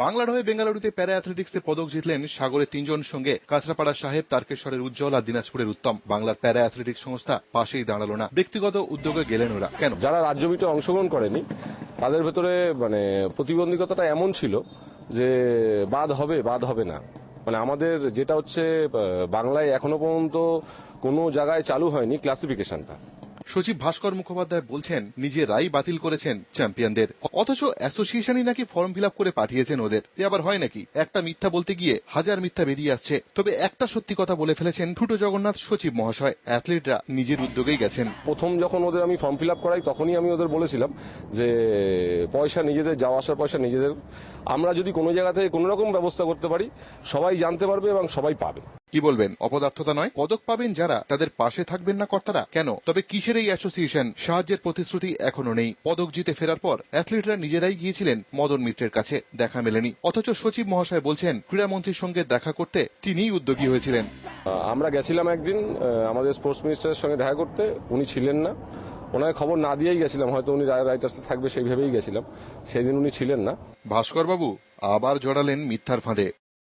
বাংলার হয়ে বেঙ্গালুরুতে প্যারা অ্যাথলেটিক্সে পদক জিতলেন সাগরের তিনজন সঙ্গে কাঁচরাপাড়া সাহেব, তারকেশ্বরের উজ্জ্বল আর দিনাজপুরের উত্তম। বাংলার প্যারা অ্যাথলেটিক্স সংস্থা পাশেই দাঁড়ালো না, ব্যক্তিগত উদ্যোগে গেলেন ওরা। কেন? যারা রাজ্য মিটে অংশগ্রহণ করেনি তাদের ভেতরে প্রতিবন্ধকতাটা এমন ছিল যে বাদ হবে না। আমাদের যেটা হচ্ছে বাংলায় এখনো পর্যন্ত কোনো জায়গায় চালু হয়নি ক্লাসিফিকেশনটা। সচিব ভাস্কর মুখোপাধ্যায় বলছেন নিজেরাই বাতিল করেছেন চ্যাম্পিয়নদের, অথচ অ্যাসোসিয়েশনই নাকি ফর্ম ফিল আপ করে পাঠিয়েছেন ওদের। এ আবার হয় নাকি? একটা মিথ্যা বলতে গিয়ে হাজার মিথ্যা বেরিয়ে আসছে। তবে একটা সত্যি কথা বলে ফেলেছেন ঠুটো জগন্নাথ সচিব মহাশয়, অ্যাথলিটরা নিজের উদ্যোগেই গেছেন। প্রথম যখন ওদের আমি ফর্ম ফিল আপ করাই তখনই আমি ওদের বলেছিলাম যে পয়সা নিজেদের, যাওয়া আসার পয়সা নিজেদের। আমরা যদি কোনো জায়গা থেকে কোনো রকম ব্যবস্থা করতে পারি সবাই জানতে পারবে এবং সবাই পাবে। কি বলবেন? অপদার্থতা নয়? পদক পাবেন যারা, তাদের পাশে থাকবেন না কর্তারা? কেন? তবে কিসের এই অ্যাসোসিয়েশন? সাহায্যের প্রতিশ্রুতি এখনো নেই। পদক জিতে ফেরার পর অ্যাথলিটরা নিজেরাই গিয়েছিলেন মদন মিত্রের কাছে, দেখা মেলেনি। অথচ সচিব মহাশয় বলছেন ক্রীড়ামন্ত্রীর সঙ্গে দেখা করতে তিনিই উদ্যোগী হয়েছিলেন। আমরা গেছিলাম একদিন আমাদের স্পোর্টস মিনিস্টারের সঙ্গে দেখা করতে, উনি ছিলেন না। ওনাকে খবর না দিয়েই গেছিলাম, হয়তো উনি রাইটার্সে থাকবে সেই ভেবেই গেছিলাম, সেদিন উনি ছিলেন না। ভাস্কর বাবু আবার জড়ালেন মিথ্যার ফাঁদে।